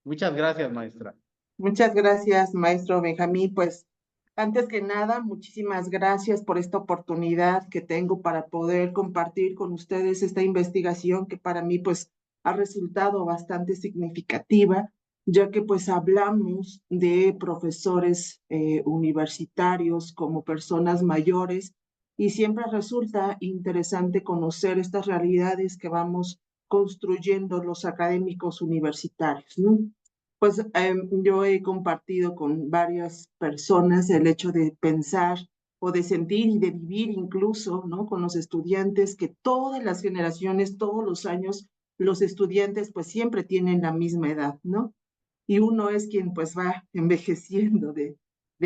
Muchas gracias, maestra. Muchas gracias, maestro Benjamín. Pues antes que nada, muchísimas gracias por esta oportunidad que tengo para poder compartir con ustedes esta investigación que para mí pues ha resultado bastante significativa, ya que pues hablamos de profesores universitarios como personas mayores y siempre resulta interesante conocer estas realidades que vamos construyendo los académicos universitarios, ¿no? Pues yo he compartido con varias personas el hecho de pensar o de sentir y de vivir incluso, ¿no? Con los estudiantes, que todas las generaciones, todos los años, los estudiantes pues siempre tienen la misma edad, ¿no? Y uno es quien pues va envejeciendo de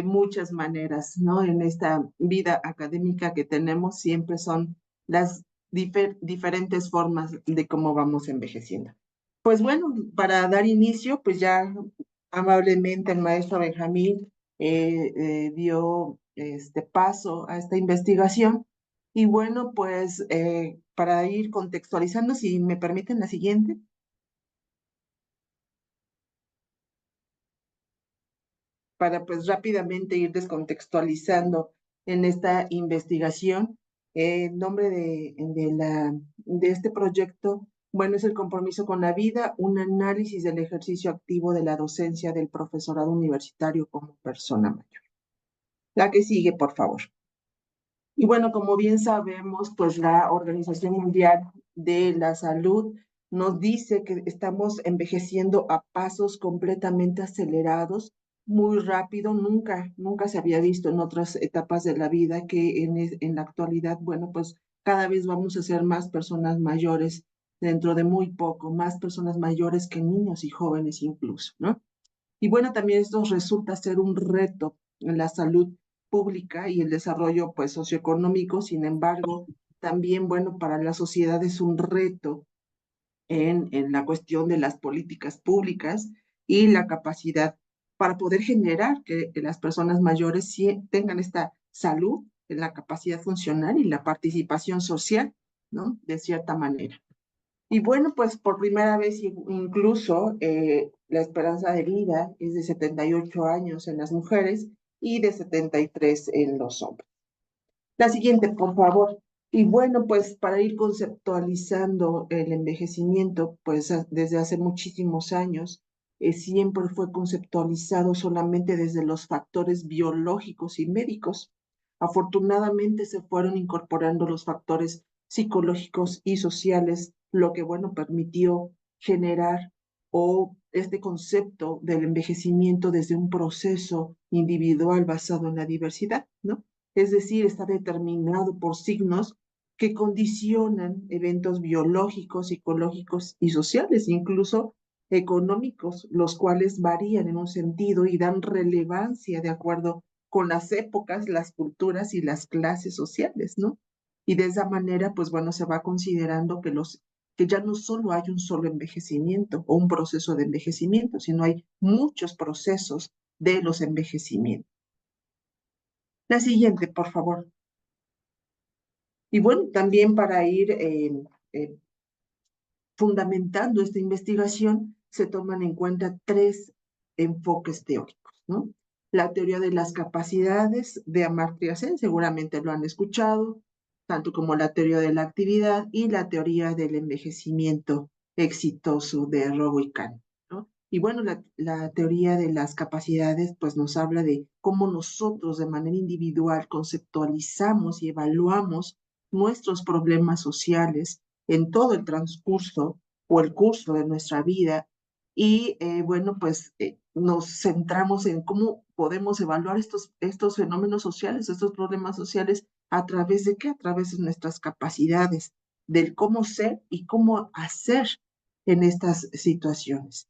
muchas maneras, ¿no? En esta vida académica que tenemos siempre son las diferentes formas de cómo vamos envejeciendo. Pues bueno, para dar inicio, pues ya amablemente el maestro Benjamín dio este paso a esta investigación. Y bueno, pues para ir contextualizando, si me permiten la siguiente, para pues rápidamente ir descontextualizando en esta investigación. El nombre de este proyecto, bueno, es el compromiso con la vida, un análisis del ejercicio activo de la docencia del profesorado universitario como persona mayor. La que sigue, por favor. Y bueno, como bien sabemos, pues la Organización Mundial de la Salud nos dice que estamos envejeciendo a pasos completamente acelerados, muy rápido. Nunca se había visto en otras etapas de la vida que en la actualidad, bueno, pues cada vez vamos a ser más personas mayores dentro de muy poco, más personas mayores que niños y jóvenes incluso, ¿no? Y bueno, también esto resulta ser un reto en la salud pública y el desarrollo pues socioeconómico. Sin embargo, también, bueno, para la sociedad es un reto en la cuestión de las políticas públicas y la capacidad para poder generar que las personas mayores sí tengan esta salud, la capacidad funcional y la participación social, ¿no? De cierta manera. Y bueno, pues por primera vez incluso la esperanza de vida es de 78 años en las mujeres y de 73 en los hombres. La siguiente, por favor. Y bueno, pues para ir conceptualizando el envejecimiento, pues desde hace muchísimos años siempre fue conceptualizado solamente desde los factores biológicos y médicos. Afortunadamente se fueron incorporando los factores psicológicos y sociales, lo que, bueno, permitió generar o este concepto del envejecimiento desde un proceso individual basado en la diversidad, ¿no? Es decir, está determinado por signos que condicionan eventos biológicos, psicológicos y sociales, incluso económicos, los cuales varían en un sentido y dan relevancia de acuerdo con las épocas, las culturas y las clases sociales, ¿no? Y de esa manera, pues bueno, se va considerando que ya no solo hay un solo envejecimiento o un proceso de envejecimiento, sino hay muchos procesos de los envejecimientos. La siguiente, por favor. Y bueno, también para ir eh, fundamentando esta investigación, se toman en cuenta tres enfoques teóricos, ¿no? La teoría de las capacidades de Amartya Sen, seguramente lo han escuchado, tanto como la teoría de la actividad y la teoría del envejecimiento exitoso de Rowe Kahn, ¿no? Y bueno, la teoría de las capacidades pues nos habla de cómo nosotros de manera individual conceptualizamos y evaluamos nuestros problemas sociales en todo el transcurso o el curso de nuestra vida. Y bueno, pues nos centramos en cómo podemos evaluar estos fenómenos sociales, estos problemas sociales, a través de qué, a través de nuestras capacidades, del cómo ser y cómo hacer en estas situaciones.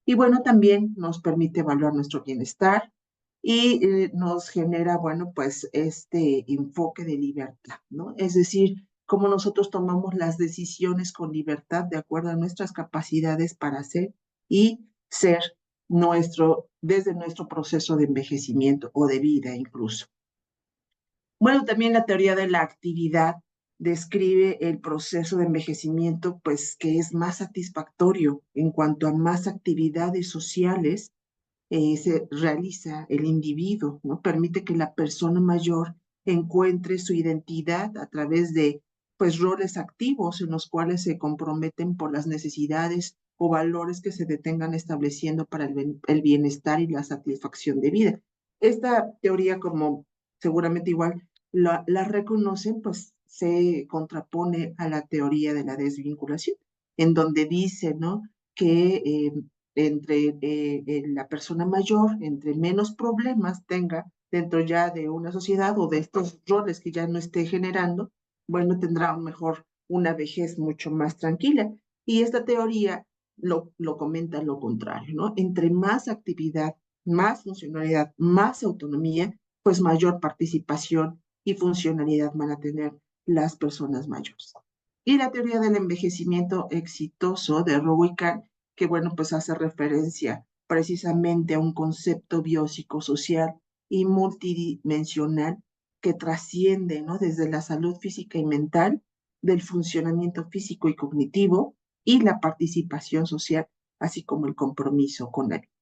Y bueno, también nos permite evaluar nuestro bienestar y nos genera, bueno, pues este enfoque de libertad, ¿no? Es decir, cómo nosotros tomamos las decisiones con libertad de acuerdo a nuestras capacidades para hacer y ser desde nuestro proceso de envejecimiento o de vida incluso. Bueno, también la teoría de la actividad describe el proceso de envejecimiento, pues que es más satisfactorio en cuanto a más actividades sociales se realiza el individuo, ¿no? Permite que la persona mayor encuentre su identidad a través de, pues, roles activos en los cuales se comprometen por las necesidades o valores que se detengan estableciendo para el bienestar y la satisfacción de vida. Esta teoría, como seguramente igual la reconocen, pues se contrapone a la teoría de la desvinculación, en donde dice, ¿no? Que entre la persona mayor, entre menos problemas tenga dentro ya de una sociedad o de estos roles que ya no esté generando, bueno, tendrá mejor una vejez mucho más tranquila. Y esta teoría lo comenta lo contrario, ¿no? Entre más actividad, más funcionalidad, más autonomía, pues mayor participación y funcionalidad van a tener las personas mayores. Y la teoría del envejecimiento exitoso de Rowe y Kahn, que bueno, pues hace referencia precisamente a un concepto biopsicosocial y multidimensional que trasciende, ¿no? Desde la salud física y mental, del funcionamiento físico y cognitivo y la participación social, así como el compromiso con la vida.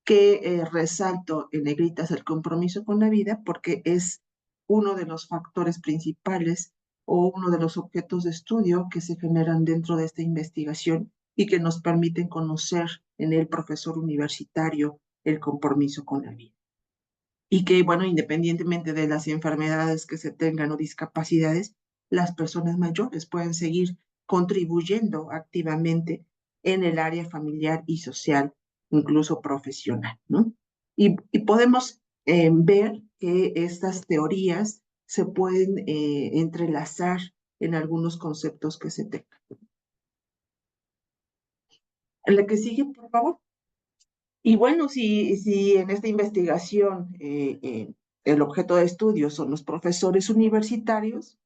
Que resalto en negritas el compromiso con la vida porque es uno de los factores principales o uno de los objetos de estudio que se generan dentro de esta investigación y que nos permiten conocer en el profesor universitario el compromiso con la vida. Y que, bueno, independientemente de las enfermedades que se tengan o discapacidades, las personas mayores pueden seguir contribuyendo activamente en el área familiar y social, incluso profesional, ¿no? Y podemos ver que estas teorías se pueden entrelazar en algunos conceptos que se tengan. La que sigue, por favor. Y bueno, si en esta investigación el objeto de estudio son los profesores universitarios,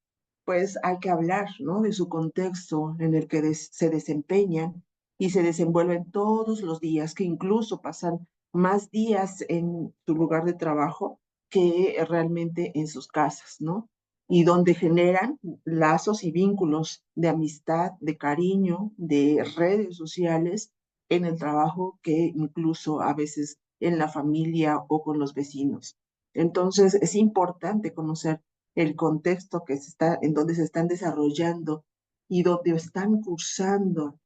pues hay que hablar, ¿no? De su contexto en el que se desempeñan y se desenvuelven todos los días, que incluso pasan más días en su lugar de trabajo que realmente en sus casas, ¿no? Y donde generan lazos y vínculos de amistad, de cariño, de redes sociales en el trabajo que incluso a veces en la familia o con los vecinos. Entonces, es importante conocer el contexto que se está, en donde se están desarrollando y donde están cursando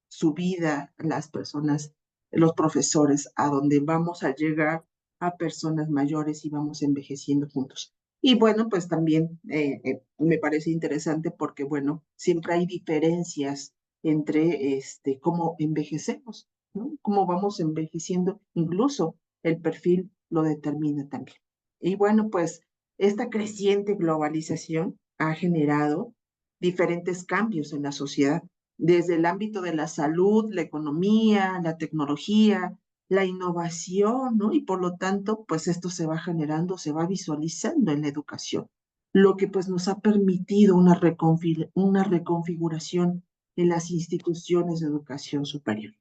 su vida las personas, los profesores, a donde vamos a llegar a personas mayores y vamos envejeciendo juntos. Y bueno, pues también me parece interesante porque, bueno, siempre hay diferencias entre cómo envejecemos, ¿no? Cómo vamos envejeciendo, incluso el perfil lo determina también. Y bueno, pues esta creciente globalización ha generado diferentes cambios en la sociedad, desde el ámbito de la salud, la economía, la tecnología, la innovación, ¿no? Y por lo tanto, pues esto se va generando, se va visualizando en la educación, lo que pues nos ha permitido una reconfiguración en las instituciones de educación superior,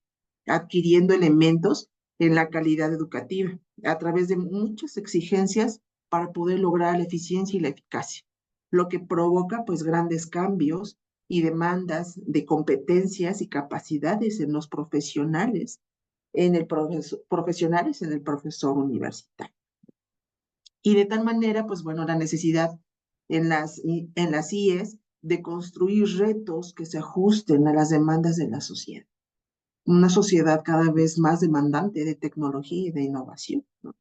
adquiriendo elementos en la calidad educativa a través de muchas exigencias para poder lograr la eficiencia y la eficacia, lo que provoca pues grandes cambios y demandas de competencias y capacidades en los profesionales, profesionales en el profesor universitario. Y de tal manera, pues bueno, la necesidad en las IES de construir retos que se ajusten a las demandas de la sociedad. Una sociedad cada vez más demandante de tecnología y de innovación, ¿no?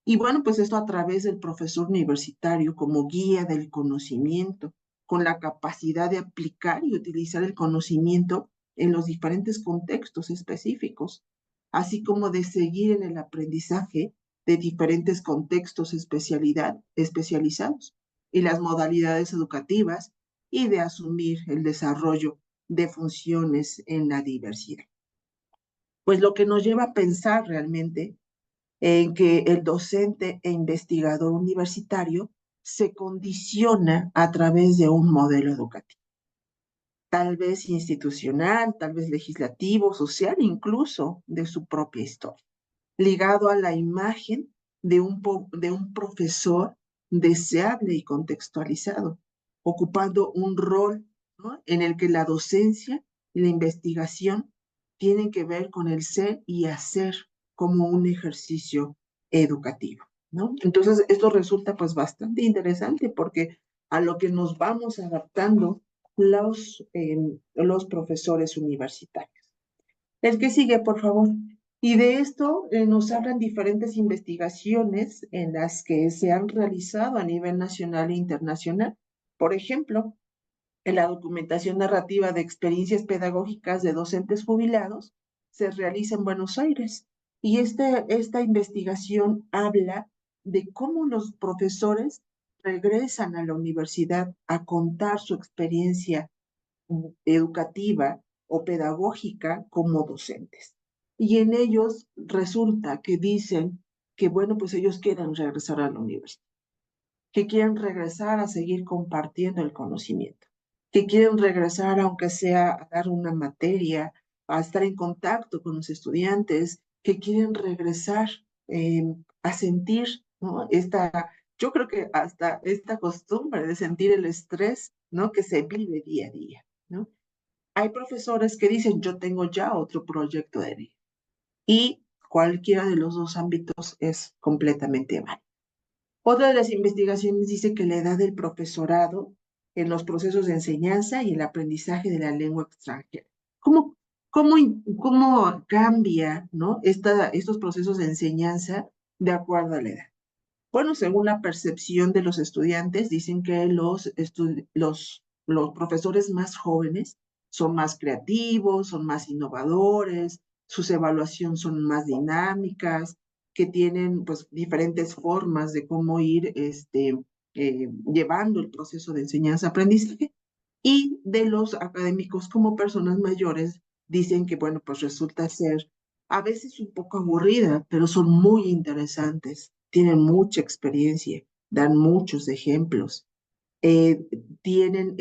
Y bueno, pues esto a través del profesor universitario como guía del conocimiento, con la capacidad de aplicar y utilizar el conocimiento en los diferentes contextos específicos, así como de seguir en el aprendizaje de diferentes contextos especializados y las modalidades educativas y de asumir el desarrollo de funciones en la diversidad. Pues lo que nos lleva a pensar realmente en que el docente e investigador universitario se condiciona a través de un modelo educativo, tal vez institucional, tal vez legislativo, social, incluso de su propia historia, ligado a la imagen de un profesor deseable y contextualizado, ocupando un rol, ¿no?, en el que la docencia y la investigación tienen que ver con el ser y hacer como un ejercicio educativo, ¿no? Entonces, esto resulta pues bastante interesante porque a lo que nos vamos adaptando los profesores universitarios. El que sigue, por favor. Y de esto nos hablan diferentes investigaciones en las que se han realizado a nivel nacional e internacional. Por ejemplo, en la documentación narrativa de experiencias pedagógicas de docentes jubilados se realiza en Buenos Aires. Y esta investigación habla de cómo los profesores regresan a la universidad a contar su experiencia educativa o pedagógica como docentes. Y en ellos resulta que dicen que, bueno, pues ellos quieren regresar a la universidad, que quieren regresar a seguir compartiendo el conocimiento, que quieren regresar aunque sea a dar una materia, a estar en contacto con los estudiantes, que quieren regresar a sentir, ¿no?, yo creo que hasta esta costumbre de sentir el estrés, ¿no?, que se vive día a día, ¿no? Hay profesores que dicen, yo tengo ya otro proyecto de vida y cualquiera de los dos ámbitos es completamente válido. Otra de las investigaciones dice que la edad del profesorado en los procesos de enseñanza y el aprendizaje de la lengua extranjera. ¿Cómo, cómo, cómo cambia, ¿no?, estos procesos de enseñanza de acuerdo a la edad? Bueno, según la percepción de los estudiantes, dicen que los profesores más jóvenes son más creativos, son más innovadores, sus evaluaciones son más dinámicas, que tienen pues diferentes formas de cómo ir llevando el proceso de enseñanza-aprendizaje. Y de los académicos como personas mayores, dicen que, bueno, pues resulta ser a veces un poco aburrida, pero son muy interesantes, tienen mucha experiencia, dan muchos ejemplos, eh, tienen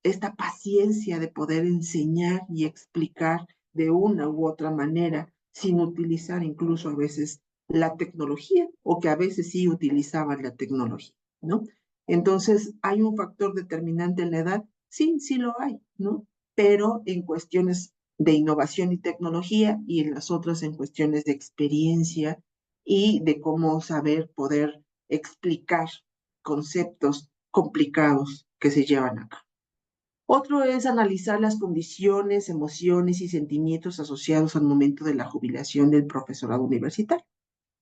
esta paciencia de poder enseñar y explicar de una u otra manera, sin utilizar incluso a veces la tecnología, o que a veces sí utilizaban la tecnología, ¿no? Entonces, ¿hay un factor determinante en la edad? Sí, sí lo hay, ¿no? Pero en cuestiones de innovación y tecnología, y en las otras en cuestiones de experiencia y de cómo saber poder explicar conceptos complicados que se llevan acá. Otro es analizar las condiciones, emociones y sentimientos asociados al momento de la jubilación del profesorado universitario.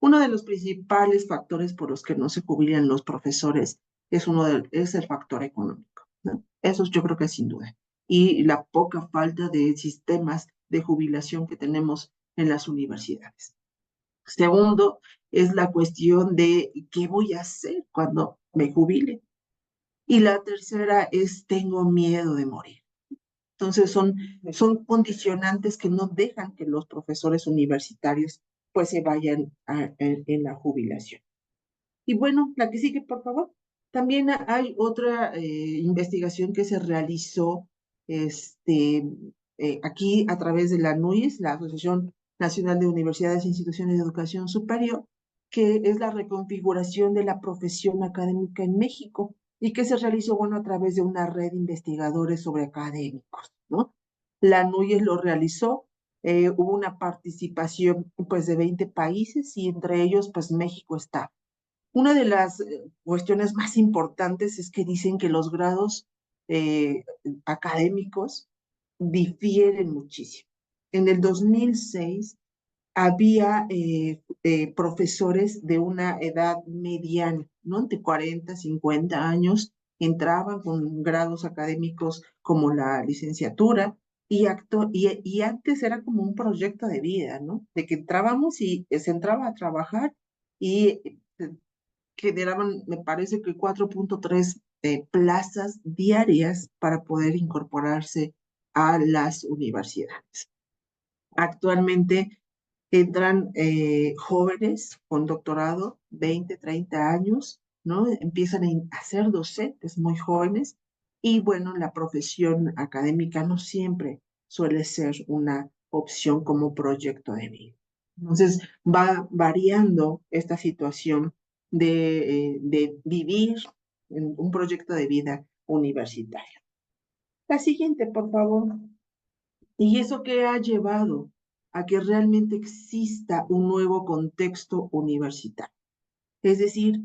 Uno de los principales factores por los que no se jubilan los profesores es el factor económico, ¿no? Eso yo creo que sin duda. Y la poca falta de sistemas de jubilación que tenemos en las universidades. Segundo, es la cuestión de qué voy a hacer cuando me jubile. Y la tercera es tengo miedo de morir. Entonces son condicionantes que no dejan que los profesores universitarios pues se vayan en la jubilación. Y bueno, la que sigue, por favor. También hay otra investigación que se realizó aquí a través de la ANUIS, la Asociación Nacional de Universidades e Instituciones de Educación Superior, que es la reconfiguración de la profesión académica en México y que se realizó, bueno, a través de una red de investigadores sobre académicos, ¿no? La ANUIS lo realizó, hubo una participación pues de 20 países y entre ellos pues México está. Una de las cuestiones más importantes es que dicen que los grados académicos difieren muchísimo. En el 2006 había profesores de una edad mediana, ¿no? De 40, 50 años, entraban con grados académicos como la licenciatura y antes era como un proyecto de vida, ¿no? De que entrábamos y se entraba a trabajar y generaban, me parece que 4.3 plazas diarias para poder incorporarse a las universidades. Actualmente entran jóvenes con doctorado, 20, 30 años, ¿no? Empiezan a ser docentes muy jóvenes y bueno, la profesión académica no siempre suele ser una opción como proyecto de vida. Entonces va variando esta situación de vivir en un proyecto de vida universitario. La siguiente, por favor. ¿Y eso qué ha llevado a que realmente exista un nuevo contexto universitario? Es decir,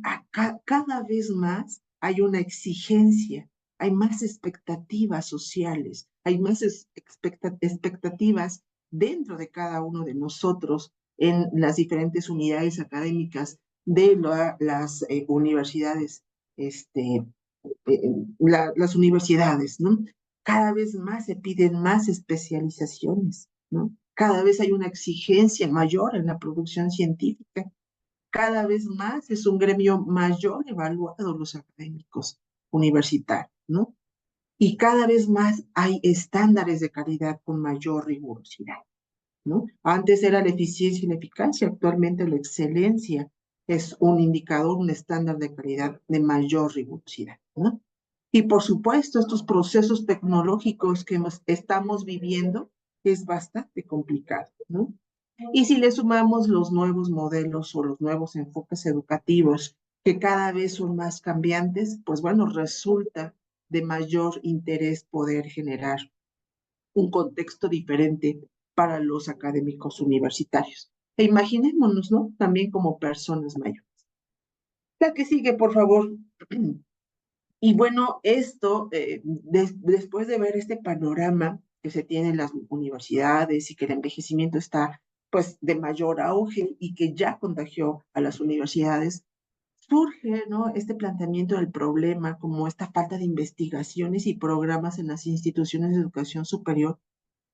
cada vez más hay una exigencia, hay más expectativas sociales, hay más expectativas dentro de cada uno de nosotros en las diferentes unidades académicas de las universidades, las universidades, ¿no? Cada vez más se piden más especializaciones, ¿no? Cada vez hay una exigencia mayor en la producción científica. Cada vez más es un gremio mayor evaluado los académicos universitarios, ¿no? Y cada vez más hay estándares de calidad con mayor rigurosidad, ¿no? Antes era la eficiencia y la eficacia, actualmente la excelencia es un indicador, un estándar de calidad de mayor rigurosidad, ¿no? Y por supuesto, estos procesos tecnológicos que estamos viviendo es bastante complicado, ¿no? Y si le sumamos los nuevos modelos o los nuevos enfoques educativos que cada vez son más cambiantes, pues bueno, resulta de mayor interés poder generar un contexto diferente para los académicos universitarios. E imaginémonos, ¿no? También como personas mayores. La que sigue, por favor. Y bueno, esto, después de ver este panorama que se tiene en las universidades y que el envejecimiento está pues de mayor auge y que ya contagió a las universidades, surge, ¿no? Este planteamiento del problema como esta falta de investigaciones y programas en las instituciones de educación superior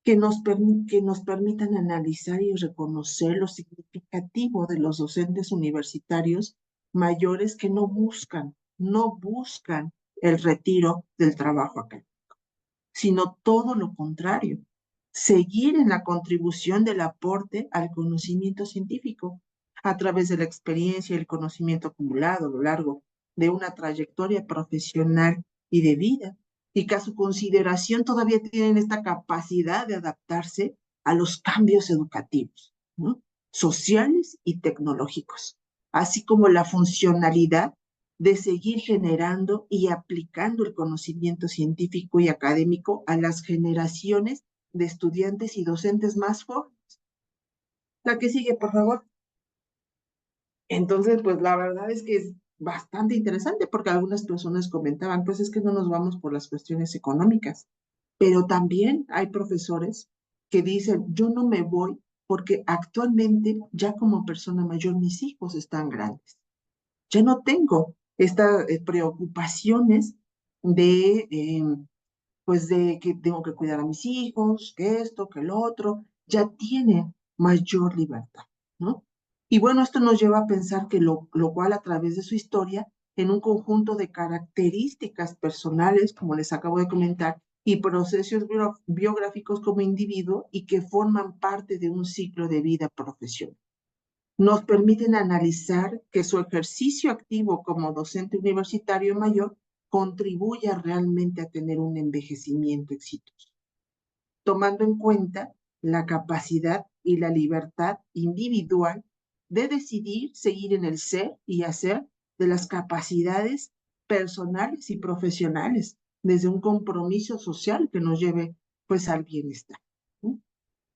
que nos permitan analizar y reconocer lo significativo de los docentes universitarios mayores que no buscan el retiro del trabajo académico, sino todo lo contrario, seguir en la contribución del aporte al conocimiento científico a través de la experiencia y el conocimiento acumulado a lo largo de una trayectoria profesional y de vida, y que a su consideración todavía tienen esta capacidad de adaptarse a los cambios educativos, ¿no? Sociales y tecnológicos, así como la funcionalidad de seguir generando y aplicando el conocimiento científico y académico a las generaciones de estudiantes y docentes más jóvenes. La que sigue, por favor. Entonces, pues la verdad es que es bastante interesante porque algunas personas comentaban, pues es que no nos vamos por las cuestiones económicas, pero también hay profesores que dicen, yo no me voy porque actualmente ya como persona mayor mis hijos están grandes. Ya no tengo estas preocupaciones de, pues de que tengo que cuidar a mis hijos, que esto, que lo otro, ya tiene mayor libertad, ¿no? Y bueno, esto nos lleva a pensar que lo cual a través de su historia, en un conjunto de características personales, como les acabo de comentar, y procesos biográficos como individuo y que forman parte de un ciclo de vida profesional nos permiten analizar que su ejercicio activo como docente universitario mayor contribuye realmente a tener un envejecimiento exitoso, tomando en cuenta la capacidad y la libertad individual de decidir seguir en el ser y hacer de las capacidades personales y profesionales desde un compromiso social que nos lleve pues al bienestar. ¿Sí?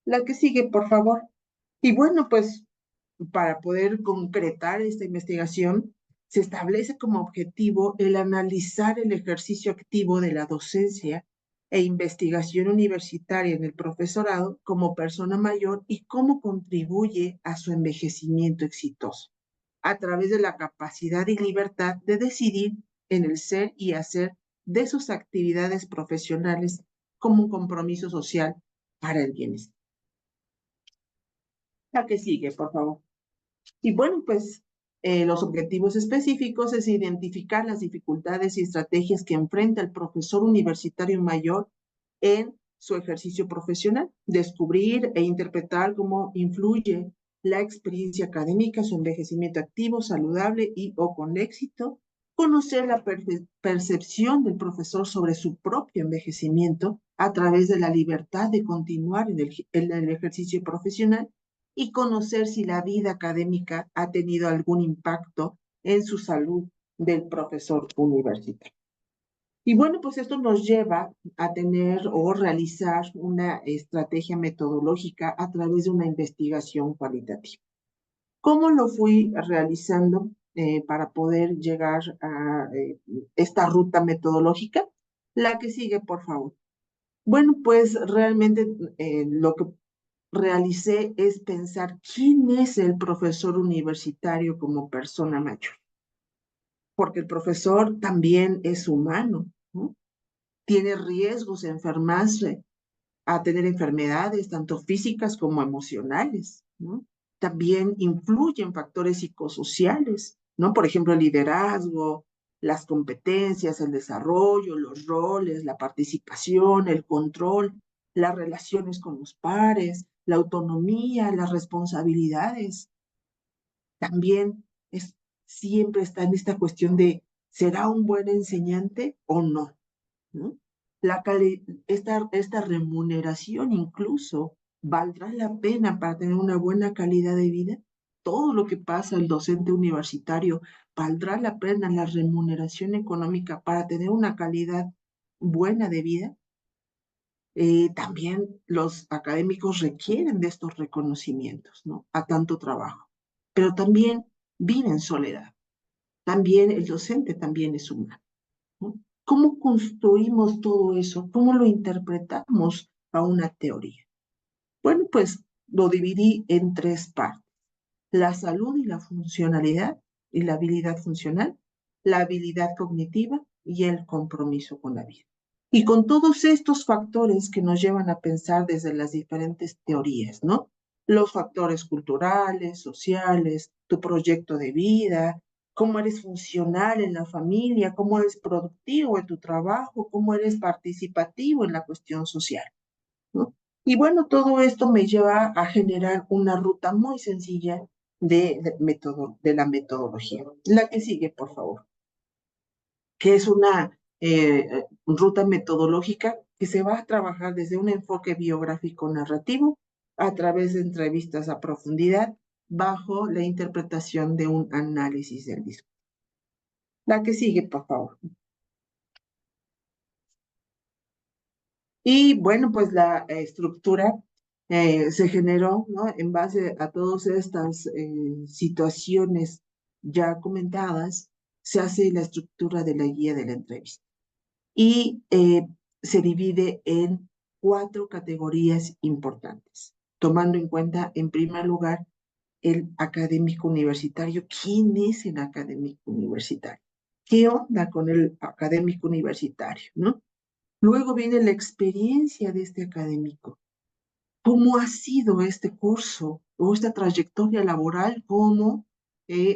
La que sigue, por favor. Y bueno, pues para poder concretar esta investigación, se establece como objetivo el analizar el ejercicio activo de la docencia e investigación universitaria en el profesorado como persona mayor y cómo contribuye a su envejecimiento exitoso, a través de la capacidad y libertad de decidir en el ser y hacer de sus actividades profesionales como un compromiso social para el bienestar. La que sigue, por favor. Y bueno, pues los objetivos específicos es identificar las dificultades y estrategias que enfrenta el profesor universitario mayor en su ejercicio profesional, descubrir e interpretar cómo influye la experiencia académica, su envejecimiento activo, saludable y o con éxito, conocer la percepción del profesor sobre su propio envejecimiento a través de la libertad de continuar en el ejercicio profesional y conocer si la vida académica ha tenido algún impacto en su salud del profesor universitario. Y bueno, pues esto nos lleva a tener o realizar una estrategia metodológica a través de una investigación cualitativa. ¿Cómo lo fui realizando para poder llegar a esta ruta metodológica? La que sigue, por favor. Bueno, pues realmente lo que realicé es pensar quién es el profesor universitario como persona mayor, porque el profesor también es humano, ¿no? Tiene riesgos de enfermarse, a tener enfermedades tanto físicas como emocionales, ¿no? También influyen factores psicosociales, ¿no? Por ejemplo, el liderazgo, las competencias, el desarrollo, los roles, la participación, el control, las relaciones con los pares, la autonomía, las responsabilidades. También siempre está en esta cuestión de, ¿será un buen enseñante o no? ¿No? Esta remuneración incluso valdrá la pena para tener una buena calidad de vida. Todo lo que pasa el docente universitario valdrá la pena la remuneración económica para tener una calidad buena de vida. También los académicos requieren de estos reconocimientos, ¿no? A tanto trabajo. Pero también vive en soledad. También el docente también es humano, ¿no? ¿Cómo construimos todo eso? ¿Cómo lo interpretamos a una teoría? Bueno, pues lo dividí en tres partes: la salud y la funcionalidad y la habilidad funcional, la habilidad cognitiva y el compromiso con la vida. Y con todos estos factores que nos llevan a pensar desde las diferentes teorías, ¿no? Los factores culturales, sociales, tu proyecto de vida, cómo eres funcional en la familia, cómo eres productivo en tu trabajo, cómo eres participativo en la cuestión social, ¿no? Y bueno, todo esto me lleva a generar una ruta muy sencilla de la metodología. La que sigue, por favor, que es una ruta metodológica que se va a trabajar desde un enfoque biográfico narrativo a través de entrevistas a profundidad bajo la interpretación de un análisis del discurso. La que sigue, por favor. Y bueno, pues la estructura se generó, ¿no? En base a todas estas situaciones ya comentadas, se hace la estructura de la guía de la entrevista. Y se divide en 4 categorías importantes, tomando en cuenta, en primer lugar, el académico universitario. ¿Quién es el académico universitario? ¿Qué onda con el académico universitario, no? Luego viene la experiencia de este académico. ¿Cómo ha sido este curso o esta trayectoria laboral como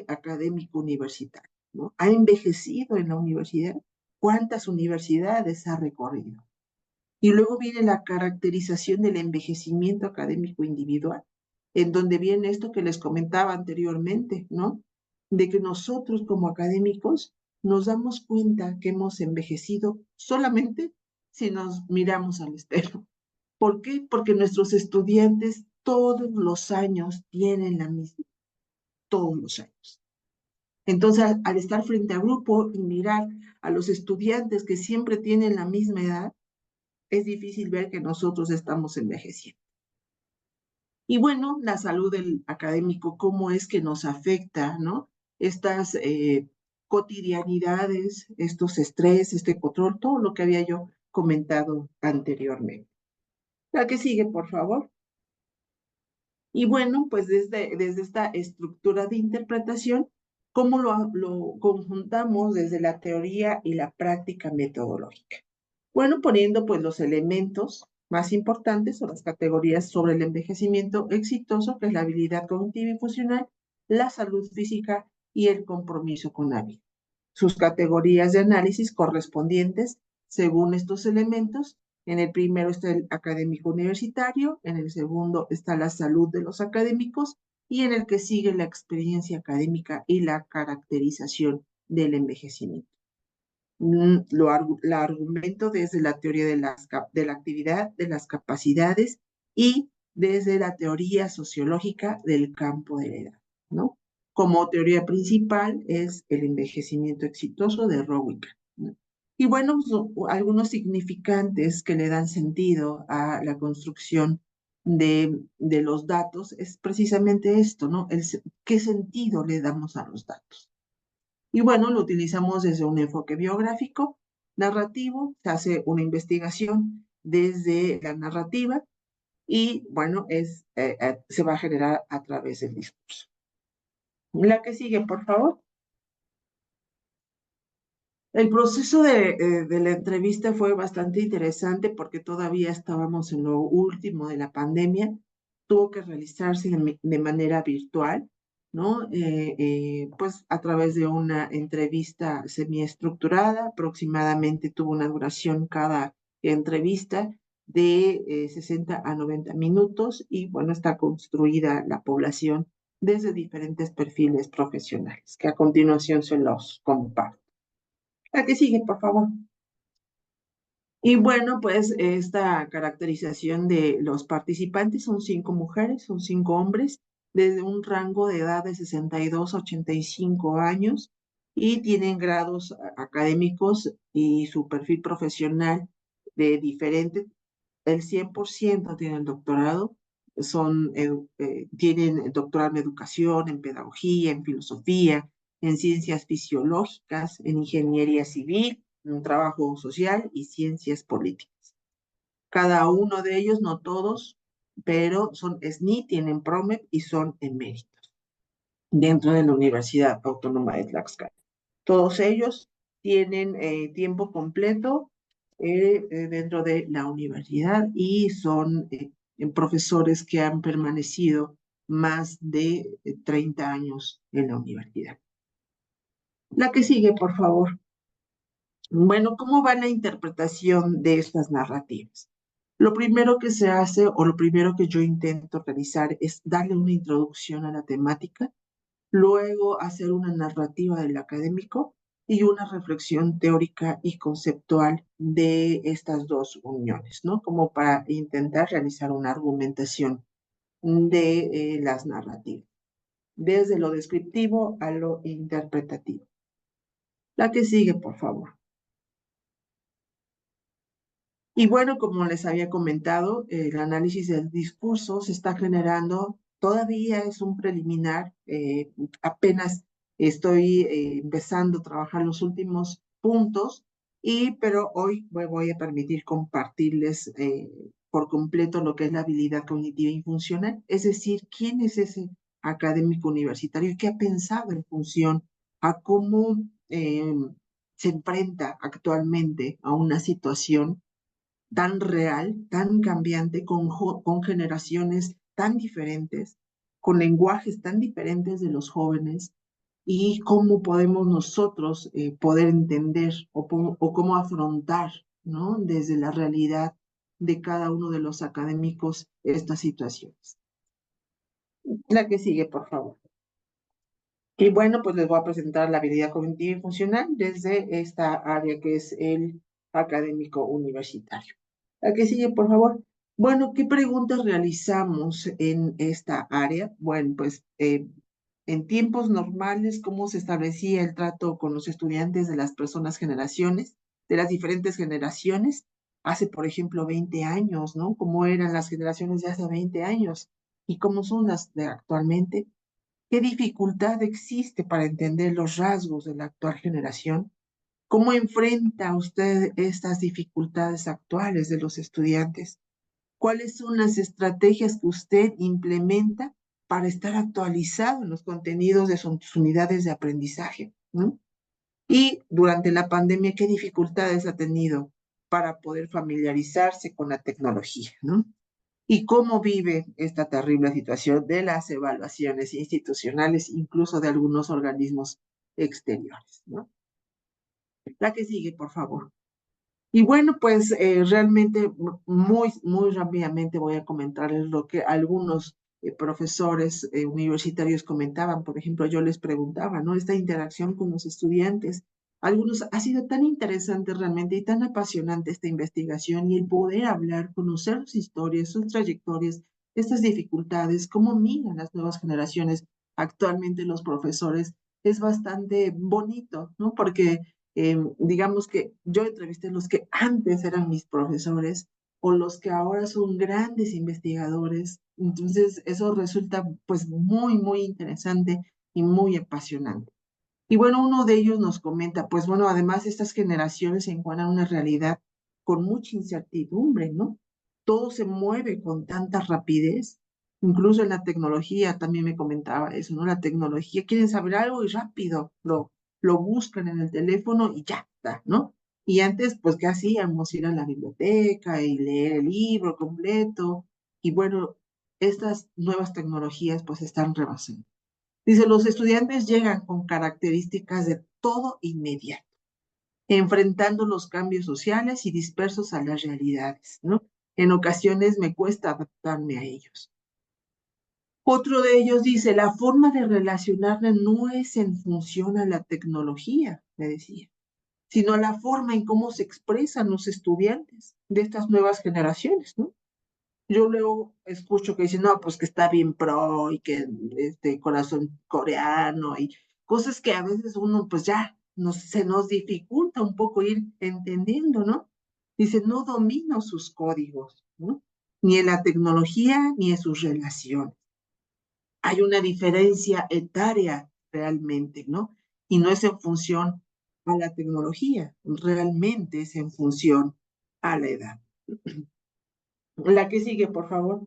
académico universitario, ¿no? ¿Ha envejecido en la universidad? ¿Cuántas universidades ha recorrido? Y luego viene la caracterización del envejecimiento académico individual, en donde viene esto que les comentaba anteriormente, ¿no? De que nosotros como académicos nos damos cuenta que hemos envejecido solamente si nos miramos al espejo. ¿Por qué? Porque nuestros estudiantes todos los años tienen la misma, todos los años. Entonces, al estar frente al grupo y mirar a los estudiantes que siempre tienen la misma edad, es difícil ver que nosotros estamos envejeciendo. Y bueno, la salud del académico, cómo es que nos afecta, ¿no? Estas cotidianidades, estos estrés, este control, todo lo que había yo comentado anteriormente. La que sigue, por favor. Y bueno, pues desde esta estructura de interpretación, ¿cómo lo conjuntamos desde la teoría y la práctica metodológica? Bueno, poniendo pues los elementos más importantes o las categorías sobre el envejecimiento exitoso, que es la habilidad cognitiva y funcional, la salud física y el compromiso con la vida. Sus categorías de análisis correspondientes según estos elementos. En el primero está el académico universitario, en el segundo está la salud de los académicos y en el que sigue la experiencia académica y la caracterización del envejecimiento. La argumento desde la teoría de la actividad, de las capacidades y desde la teoría sociológica del campo de la edad, ¿no? Como teoría principal es el envejecimiento exitoso de Rowick, ¿no? Y bueno, algunos significantes que le dan sentido a la construcción de los datos es precisamente esto, ¿no? ¿Qué sentido le damos a los datos? Y bueno, lo utilizamos desde un enfoque biográfico, narrativo, se hace una investigación desde la narrativa y bueno, se va a generar a través del discurso. La que sigue, por favor. El proceso de la entrevista fue bastante interesante porque todavía estábamos en lo último de la pandemia. Tuvo que realizarse de manera virtual, ¿no? Pues a través de una entrevista semiestructurada, aproximadamente tuvo una duración cada entrevista de 60 a 90 minutos y bueno, está construida la población desde diferentes perfiles profesionales, que a continuación se los comparto. La que sigue, por favor. Y bueno, pues esta caracterización de los participantes son 5 mujeres, son 5 hombres, desde un rango de edad de 62 a 85 años y tienen grados académicos y su perfil profesional de diferente. El 100% tienen doctorado, tienen doctorado en educación, en pedagogía, en filosofía, en ciencias fisiológicas, en ingeniería civil, en trabajo social y ciencias políticas. Cada uno de ellos, no todos, pero son SNI, tienen PROMEP y son eméritos dentro de la Universidad Autónoma de Tlaxcala. Todos ellos tienen tiempo completo dentro de la universidad y son profesores que han permanecido más de 30 años en la universidad. La que sigue, por favor. Bueno, ¿cómo va la interpretación de estas narrativas? Lo primero que se hace o lo primero que yo intento realizar es darle una introducción a la temática, luego hacer una narrativa del académico y una reflexión teórica y conceptual de estas dos uniones, ¿no? Como para intentar realizar una argumentación de las narrativas, desde lo descriptivo a lo interpretativo. La que sigue, por favor. Y bueno, como les había comentado, el análisis del discurso se está generando, todavía es un preliminar, apenas estoy empezando a trabajar los últimos puntos, pero hoy me voy a permitir compartirles por completo lo que es la habilidad cognitiva y funcional, es decir, quién es ese académico universitario y qué ha pensado en función a cómo se enfrenta actualmente a una situación tan real, tan cambiante, con generaciones tan diferentes, con lenguajes tan diferentes de los jóvenes, y cómo podemos nosotros poder entender o cómo afrontar, ¿no? Desde la realidad de cada uno de los académicos estas situaciones. La que sigue, por favor. Y bueno, pues les voy a presentar la habilidad cognitiva y funcional desde esta área que es el académico universitario. La que sigue, por favor. Bueno, ¿qué preguntas realizamos en esta área? Bueno, pues en tiempos normales, ¿cómo se establecía el trato con los estudiantes de las personas generaciones, de las diferentes generaciones? Hace, por ejemplo, 20 años, ¿no? ¿Cómo eran las generaciones de hace 20 años? ¿Y cómo son las de actualmente? ¿Qué dificultad existe para entender los rasgos de la actual generación? ¿Cómo enfrenta usted estas dificultades actuales de los estudiantes? ¿Cuáles son las estrategias que usted implementa para estar actualizado en los contenidos de sus unidades de aprendizaje? ¿No? Y durante la pandemia, ¿qué dificultades ha tenido para poder familiarizarse con la tecnología? ¿No? ¿Y cómo vive esta terrible situación de las evaluaciones institucionales, incluso de algunos organismos exteriores? ¿No? La que sigue, por favor. Y bueno, pues realmente muy rápidamente voy a comentarles lo que algunos profesores universitarios comentaban. Por ejemplo, yo les preguntaba, ¿no? Esta interacción con los estudiantes. Algunos ha sido tan interesante realmente y tan apasionante esta investigación y el poder hablar, conocer sus historias, sus trayectorias, estas dificultades, cómo miran las nuevas generaciones actualmente los profesores, es bastante bonito, ¿no? Porque Digamos que yo entrevisté los que antes eran mis profesores o los que ahora son grandes investigadores. Entonces, eso resulta pues muy, muy interesante y muy apasionante. Y bueno, uno de ellos nos comenta, pues bueno, además estas generaciones se encuentran en una realidad con mucha incertidumbre, ¿no? Todo se mueve con tanta rapidez, incluso en la tecnología, también me comentaba eso, ¿no? La tecnología, quieren saber algo y rápido lo buscan en el teléfono y ya está, ¿no? Y antes, pues, ¿qué hacíamos? Ir a la biblioteca y leer el libro completo. Y bueno, estas nuevas tecnologías pues están rebasando. Dice, los estudiantes llegan con características de todo inmediato, enfrentando los cambios sociales y dispersos a las realidades, ¿no? En ocasiones me cuesta adaptarme a ellos. Otro de ellos dice, la forma de relacionarme no es en función a la tecnología, me decía, sino a la forma en cómo se expresan los estudiantes de estas nuevas generaciones, ¿no? Yo luego escucho que dicen, no, pues que está bien pro y que este corazón coreano y cosas que a veces uno pues ya se nos dificulta un poco ir entendiendo, ¿no? Dice, no domino sus códigos, ¿no? Ni en la tecnología ni en sus relaciones. Hay una diferencia etaria realmente, ¿no? Y no es en función a la tecnología, realmente es en función a la edad. La que sigue, por favor.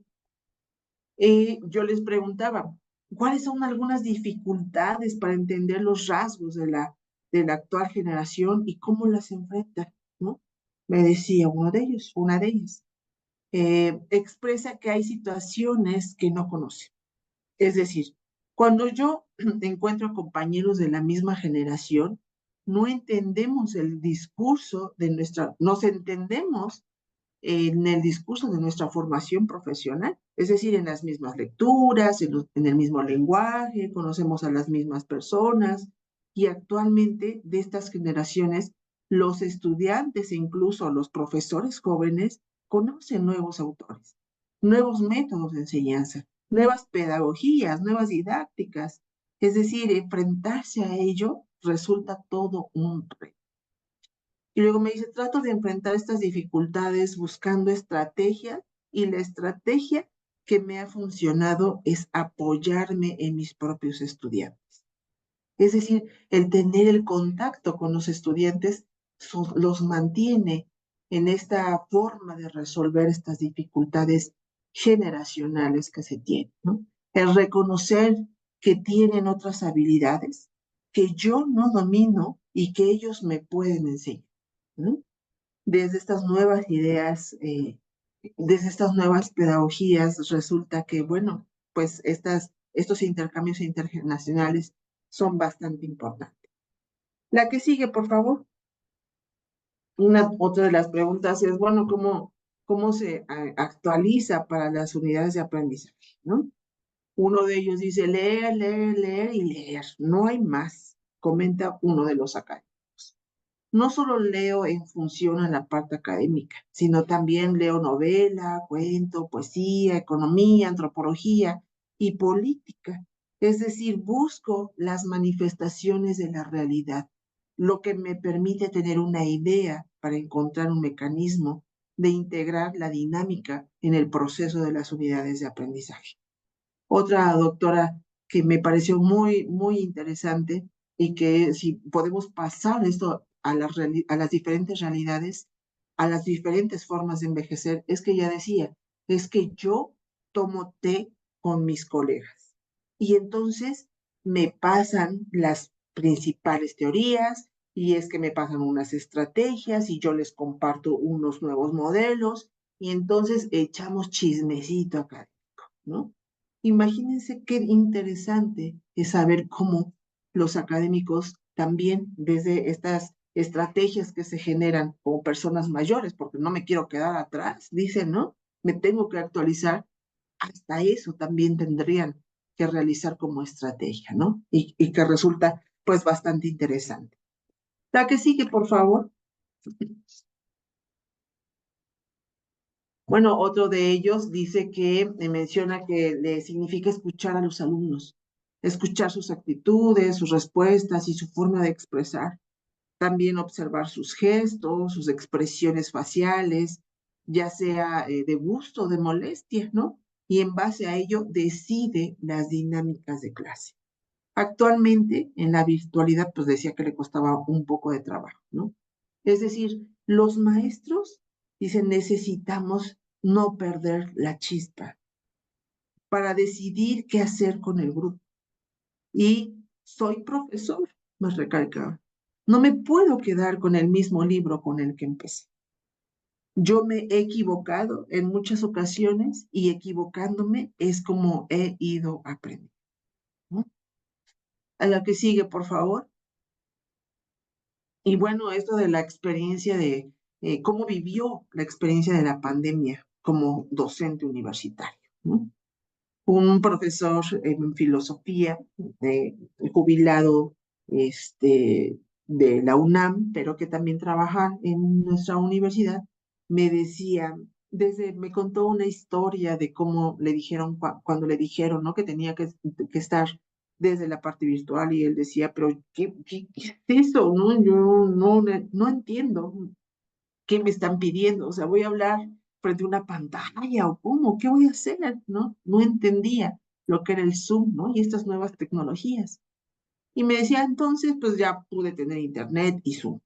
Yo les preguntaba, ¿cuáles son algunas dificultades para entender los rasgos de la actual generación y cómo las enfrentan? ¿No? Me decía uno de ellos, una de ellas. Expresa que hay situaciones que no conoce. Es decir, cuando yo encuentro a compañeros de la misma generación, no entendemos el discurso de nos entendemos en el discurso de nuestra formación profesional, es decir, en las mismas lecturas, en el mismo lenguaje, conocemos a las mismas personas y actualmente de estas generaciones, los estudiantes e incluso los profesores jóvenes conocen nuevos autores, nuevos métodos de enseñanza, nuevas pedagogías, nuevas didácticas, es decir, enfrentarse a ello resulta todo un reto. Y luego me dice, trato de enfrentar estas dificultades buscando estrategias y la estrategia que me ha funcionado es apoyarme en mis propios estudiantes. Es decir, el tener el contacto con los estudiantes los mantiene en esta forma de resolver estas dificultades generacionales que se tienen, ¿no? El reconocer que tienen otras habilidades que yo no domino y que ellos me pueden enseñar, ¿no? Desde estas nuevas ideas, desde estas nuevas pedagogías, resulta que, bueno, pues estos intercambios internacionales son bastante importantes. La que sigue, por favor. Otra de las preguntas es, bueno, ¿cómo se actualiza para las unidades de aprendizaje, ¿no? Uno de ellos dice leer, leer, leer y leer. No hay más, comenta uno de los acá. No solo leo en función a la parte académica, sino también leo novela, cuento, poesía, economía, antropología y política. Es decir, busco las manifestaciones de la realidad, lo que me permite tener una idea para encontrar un mecanismo de integrar la dinámica en el proceso de las unidades de aprendizaje. Otra doctora que me pareció muy, muy interesante y que si podemos pasar esto a las diferentes realidades, a las diferentes formas de envejecer, es que ella decía, es que yo tomo té con mis colegas y entonces me pasan las principales teorías y es que me pasan unas estrategias y yo les comparto unos nuevos modelos y entonces echamos chismecito académico, ¿no? Imagínense qué interesante es saber cómo los académicos también desde estas estrategias que se generan como personas mayores, porque no me quiero quedar atrás, dicen, ¿no? Me tengo que actualizar, hasta eso también tendrían que realizar como estrategia, ¿no? Y que resulta pues bastante interesante. La que sigue, por favor. Bueno, otro de ellos dice que menciona que le significa escuchar a los alumnos, escuchar sus actitudes, sus respuestas y su forma de expresar. también observar sus gestos, sus expresiones faciales, ya sea de gusto o de molestia, ¿no? Y en base a ello decide las dinámicas de clase. Actualmente, en la virtualidad, pues decía que le costaba un poco de trabajo, ¿no? Es decir, los maestros dicen, necesitamos no perder la chispa para decidir qué hacer con el grupo. Y soy profesor, me recalcaba. No me puedo quedar con el mismo libro con el que empecé. Yo me he equivocado en muchas ocasiones y equivocándome es como he ido aprendiendo, ¿no? A la que sigue, por favor. Y bueno, esto de la experiencia de cómo vivió la experiencia de la pandemia como docente universitario, ¿no? Un profesor en filosofía, jubilado de la UNAM, pero que también trabaja en nuestra universidad, me decía, me contó una historia de cómo le dijeron, cuando le dijeron, ¿no? Que tenía que estar desde la parte virtual y él decía, pero ¿qué es eso? ¿No? Yo no entiendo qué me están pidiendo, o sea, voy a hablar frente a una pantalla o cómo, ¿qué voy a hacer? ¿No? No entendía lo que era el Zoom, ¿no? Y estas nuevas tecnologías. Y me decía, entonces, pues ya pude tener internet y Zoom.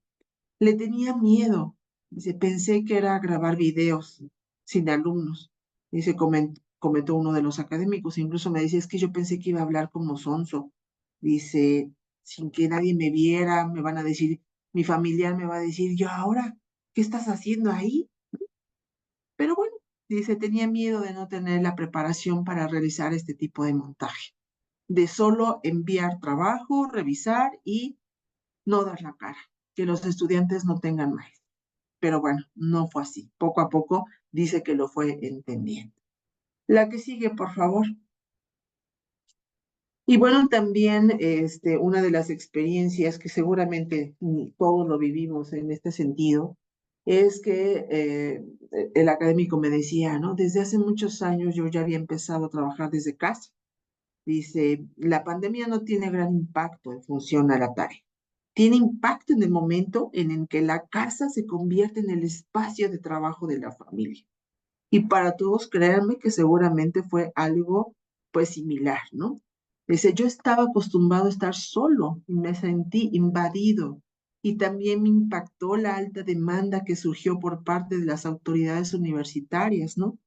Le tenía miedo. Dice, pensé que era grabar videos sin alumnos. Dice, comentó uno de los académicos, incluso me decía, es que yo pensé que iba a hablar como sonso. Dice, sin que nadie me viera, me van a decir, mi familiar me va a decir, yo ahora, ¿qué estás haciendo ahí? Pero bueno, dice, tenía miedo de no tener la preparación para realizar este tipo de montaje, de solo enviar trabajo, revisar y no dar la cara, que los estudiantes no tengan más. Pero bueno, no fue así. Poco a poco dice que lo fue entendiendo. La que sigue, por favor. Y bueno, también una de las experiencias que seguramente todos lo vivimos en este sentido, es que el académico me decía, ¿no? Desde hace muchos años yo ya había empezado a trabajar desde casa. Dice, la pandemia no tiene gran impacto en función a la tarea. Tiene impacto en el momento en el que la casa se convierte en el espacio de trabajo de la familia. Y para todos, créanme que seguramente fue algo pues similar, ¿no? Dice, yo estaba acostumbrado a estar solo y me sentí invadido. Y también me impactó la alta demanda que surgió por parte de las autoridades universitarias, ¿no?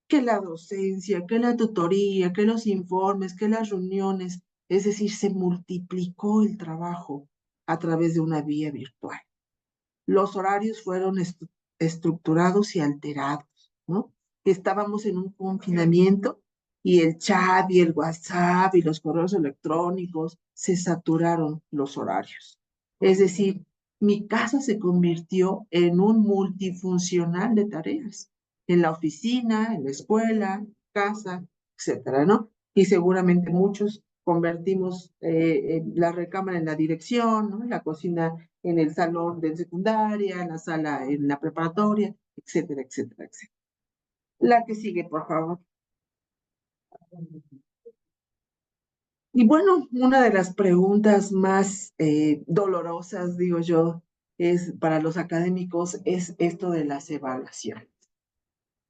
Que la docencia, que la tutoría, que los informes, que las reuniones, es decir, se multiplicó el trabajo a través de una vía virtual. Los horarios fueron estructurados y alterados, ¿no? Estábamos en un confinamiento y el chat y el WhatsApp y los correos electrónicos se saturaron los horarios. Es decir, mi casa se convirtió en un multifuncional de tareas, en la oficina, en la escuela, casa, etcétera, ¿no? Y seguramente muchos convertimos la recámara en la dirección, ¿no? La cocina en el salón de secundaria, en la sala en la preparatoria, etcétera, etcétera, etcétera. La que sigue, por favor. Y bueno, una de las preguntas más dolorosas, digo yo, es para los académicos, es esto de las evaluaciones.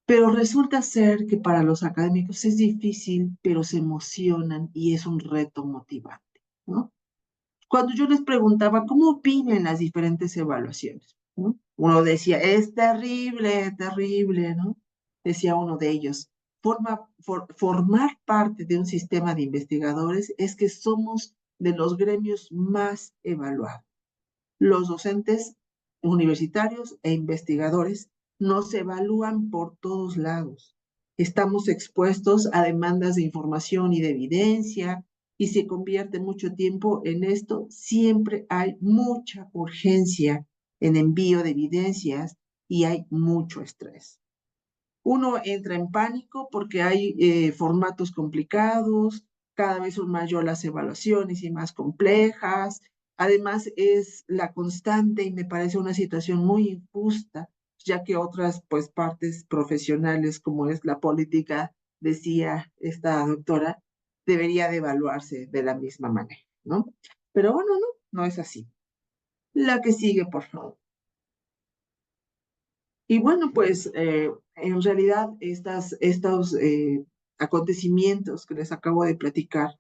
Pero resulta ser que para los académicos es difícil, pero se emocionan y es un reto motivante, ¿no? Cuando yo les preguntaba cómo viven las diferentes evaluaciones, ¿no? Uno decía, es terrible, terrible, ¿no? Decía uno de ellos, formar parte de un sistema de investigadores es que somos de los gremios más evaluados. Los docentes universitarios e investigadores nos evalúan por todos lados. Estamos expuestos a demandas de información y de evidencia, y se convierte mucho tiempo en esto. Siempre hay mucha urgencia en envío de evidencias y hay mucho estrés. Uno entra en pánico porque hay formatos complicados, cada vez son mayor las evaluaciones y más complejas. Además, es la constante y me parece una situación muy injusta, ya que otras pues partes profesionales como es la política, decía esta doctora, debería de evaluarse de la misma manera, ¿no? Pero bueno, no es así. La que sigue, por favor. Y bueno, pues en realidad estos acontecimientos que les acabo de platicar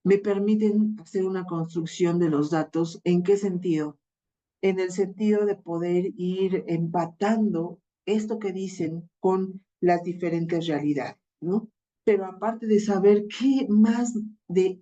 me permiten hacer una construcción de los datos. ¿En qué sentido? En el sentido de poder ir empatando esto que dicen con las diferentes realidades, ¿no? Pero aparte de saber qué más de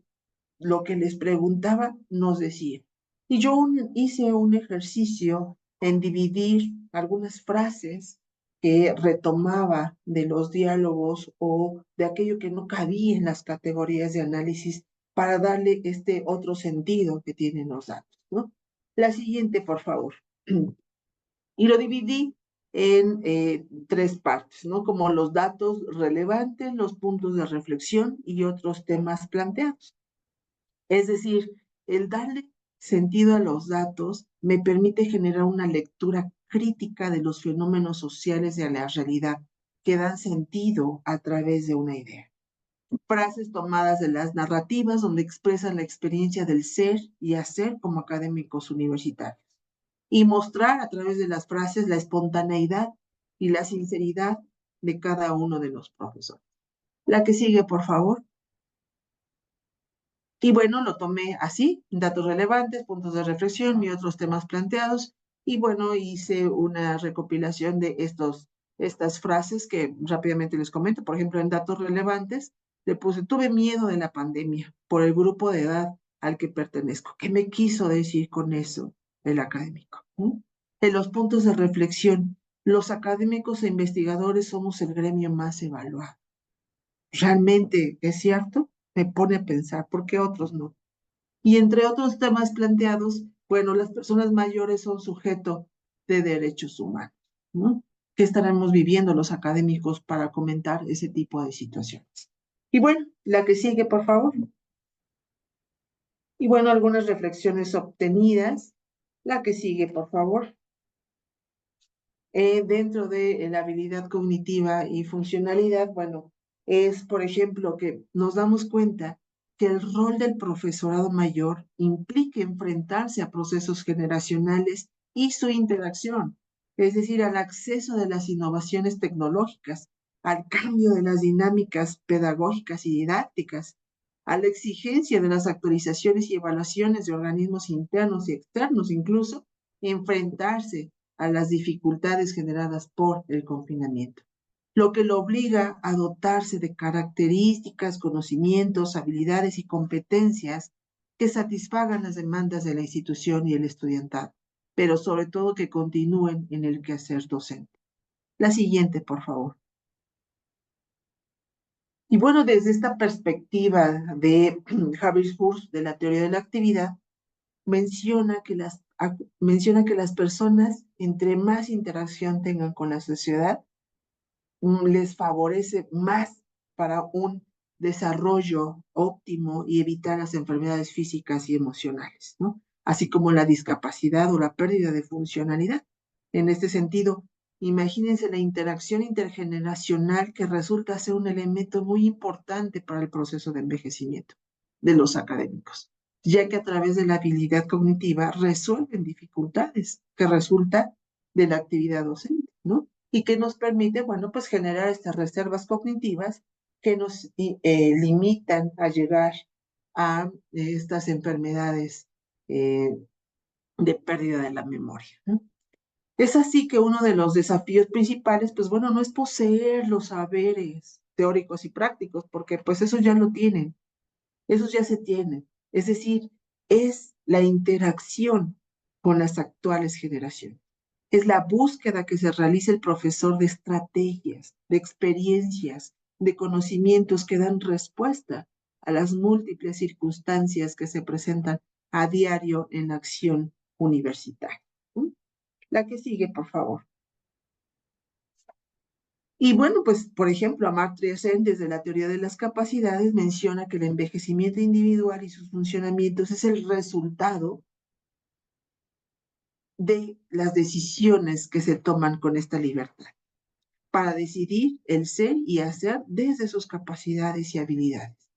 lo que les preguntaba nos decía. Y yo hice un ejercicio en dividir algunas frases que retomaba de los diálogos o de aquello que no cabía en las categorías de análisis para darle este otro sentido que tienen los datos, ¿no? La siguiente, por favor. Y lo dividí en tres partes, ¿no? Como los datos relevantes, los puntos de reflexión y otros temas planteados. Es decir, el darle sentido a los datos me permite generar una lectura crítica de los fenómenos sociales de la realidad que dan sentido a través de una idea. Frases tomadas de las narrativas donde expresan la experiencia del ser y hacer como académicos universitarios. Y mostrar a través de las frases la espontaneidad y la sinceridad de cada uno de los profesores. La que sigue, por favor. Y bueno, lo tomé así, datos relevantes, puntos de reflexión y otros temas planteados. Y bueno, hice una recopilación de estas frases que rápidamente les comento. Por ejemplo, en datos relevantes, le puse, tuve miedo de la pandemia por el grupo de edad al que pertenezco. ¿Qué me quiso decir con eso el académico? En los puntos de reflexión, los académicos e investigadores somos el gremio más evaluado. ¿Realmente es cierto? Me pone a pensar, ¿por qué otros no? Y entre otros temas planteados, bueno, las personas mayores son sujeto de derechos humanos, ¿no? ¿Qué estaremos viviendo los académicos para comentar ese tipo de situaciones? Y bueno, la que sigue, por favor. Y bueno, algunas reflexiones obtenidas. La que sigue, por favor. Dentro de la habilidad cognitiva y funcionalidad, bueno, es, por ejemplo, que nos damos cuenta que el rol del profesorado mayor implica enfrentarse a procesos generacionales y su interacción, es decir, al acceso de las innovaciones tecnológicas, al cambio de las dinámicas pedagógicas y didácticas, a la exigencia de las actualizaciones y evaluaciones de organismos internos y externos, incluso enfrentarse a las dificultades generadas por el confinamiento, lo que lo obliga a dotarse de características, conocimientos, habilidades y competencias que satisfagan las demandas de la institución y el estudiantado, pero sobre todo que continúen en el quehacer docente. La siguiente, por favor. Y bueno, desde esta perspectiva de Habersburg, de la teoría de la actividad, menciona que las personas, entre más interacción tengan con la sociedad, les favorece más para un desarrollo óptimo y evitar las enfermedades físicas y emocionales, ¿no? Así como la discapacidad o la pérdida de funcionalidad. En este sentido, imagínense la interacción intergeneracional que resulta ser un elemento muy importante para el proceso de envejecimiento de los académicos, ya que a través de la habilidad cognitiva resuelven dificultades que resulta de la actividad docente, ¿no? Y que nos permite, bueno, pues generar estas reservas cognitivas que nos limitan a llegar a estas enfermedades eh, de pérdida de la memoria, ¿no? Es así que uno de los desafíos principales, pues bueno, no es poseer los saberes teóricos y prácticos, porque pues eso ya lo tienen, esos ya se tienen. Es decir, es la interacción con las actuales generaciones. Es la búsqueda que se realiza el profesor de estrategias, de experiencias, de conocimientos que dan respuesta a las múltiples circunstancias que se presentan a diario en la acción universitaria. ¿Mm? La que sigue, por favor. Y bueno, pues, por ejemplo, Amartya Sen, desde la teoría de las capacidades, menciona que el envejecimiento individual y sus funcionamientos es el resultado de las decisiones que se toman con esta libertad para decidir el ser y hacer desde sus capacidades y habilidades.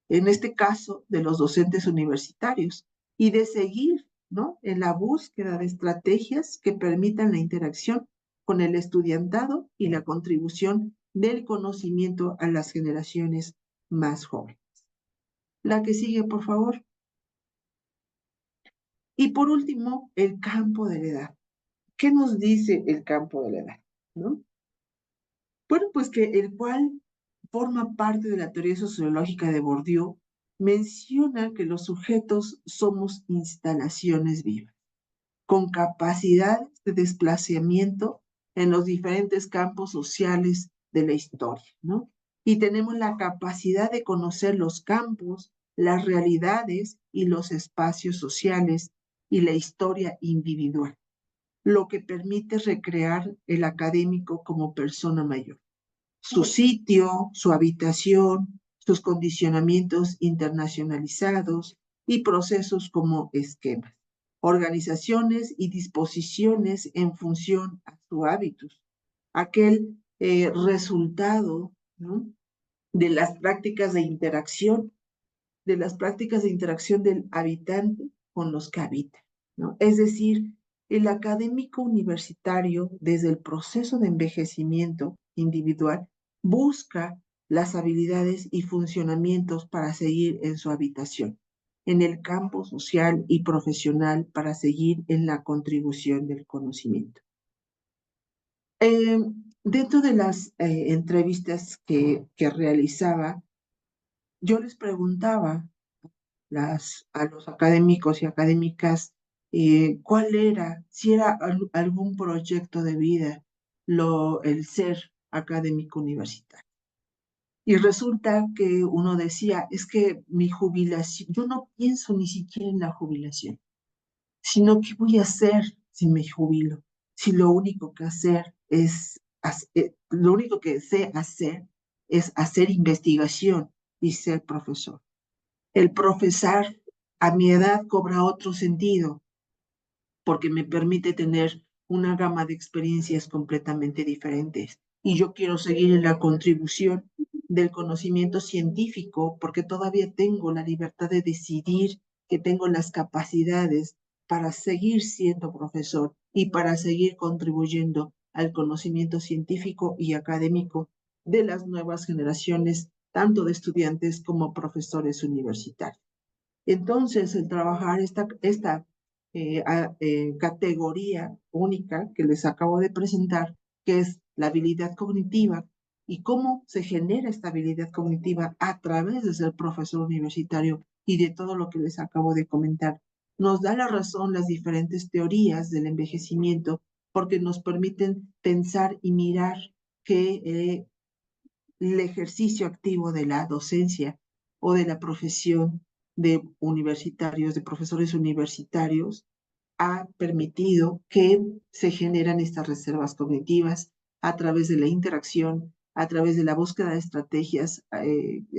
En este caso, de los docentes universitarios, y de seguir ¿no? En la búsqueda de estrategias que permitan la interacción con el estudiantado y la contribución del conocimiento a las generaciones más jóvenes. La que sigue, por favor. Y por último, el campo de la edad. ¿Qué nos dice el campo de la edad? ¿No? Bueno, pues que el cual forma parte de la teoría sociológica de Bourdieu, menciona que los sujetos somos instalaciones vivas, con capacidades de desplazamiento en los diferentes campos sociales de la historia, ¿no? Y tenemos la capacidad de conocer los campos, las realidades y los espacios sociales y la historia individual, lo que permite recrear el académico como persona mayor, su sitio, su habitación, sus condicionamientos internacionalizados y procesos como esquemas, organizaciones y disposiciones en función a su hábitos, aquel resultado, ¿no?, de las prácticas de interacción, del habitante con los que habita, ¿no? Es decir, el académico universitario, desde el proceso de envejecimiento individual, busca las habilidades y funcionamientos para seguir en su habitación, en el campo social y profesional para seguir en la contribución del conocimiento. Dentro de las entrevistas que realizaba, yo les preguntaba a los académicos y académicas cuál era, si era algún proyecto de vida el ser académico universitario. Y resulta que uno decía, es que mi jubilación, yo no pienso ni siquiera en la jubilación, sino qué voy a hacer si me jubilo, si lo único que lo único que sé hacer es hacer investigación y ser profesor. El profesar a mi edad cobra otro sentido porque me permite tener una gama de experiencias completamente diferentes. Y yo quiero seguir en la contribución del conocimiento científico porque todavía tengo la libertad de decidir, que tengo las capacidades para seguir siendo profesor y para seguir contribuyendo al conocimiento científico y académico de las nuevas generaciones, tanto de estudiantes como profesores universitarios. Entonces, el trabajar esta categoría única que les acabo de presentar, que es la habilidad cognitiva, y cómo se genera esta habilidad cognitiva a través de ser profesor universitario y de todo lo que les acabo de comentar, nos da la razón las diferentes teorías del envejecimiento porque nos permiten pensar y mirar que el ejercicio activo de la docencia o de la profesión de universitarios, de profesores universitarios, ha permitido que se generan estas reservas cognitivas a través de la interacción, a través de la búsqueda de estrategias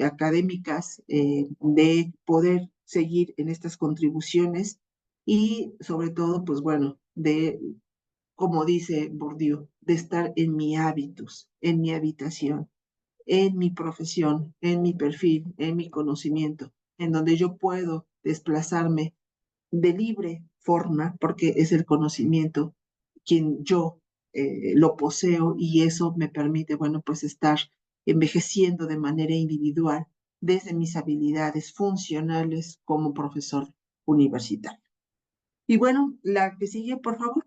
académicas, de poder seguir en estas contribuciones y sobre todo, pues bueno, de, como dice Bourdieu, de estar en mi hábitus, en mi habitación, en mi profesión, en mi perfil, en mi conocimiento, en donde yo puedo desplazarme de libre forma, porque es el conocimiento quien yo lo poseo y eso me permite, bueno, pues estar envejeciendo de manera individual desde mis habilidades funcionales como profesor universitario. Y bueno, la que sigue, por favor.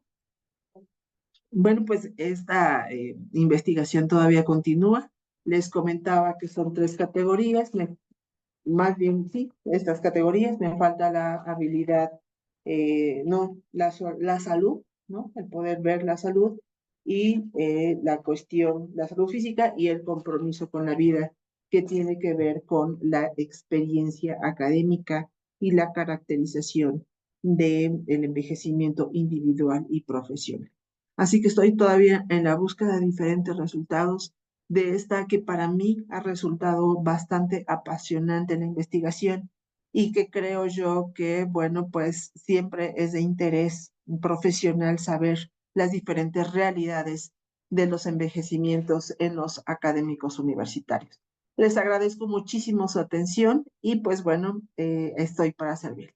Bueno, pues esta investigación todavía continúa. Les comentaba que son 3 categorías, más bien sí, estas categorías. Me falta la habilidad, no, la salud, ¿no? El poder ver la salud y la salud física y el compromiso con la vida, que tiene que ver con la experiencia académica y la caracterización del envejecimiento individual y profesional. Así que estoy todavía en la búsqueda de diferentes resultados de esta que para mí ha resultado bastante apasionante la investigación y que creo yo que, bueno, pues siempre es de interés profesional saber las diferentes realidades de los envejecimientos en los académicos universitarios. Les agradezco muchísimo su atención y pues bueno, estoy para servir.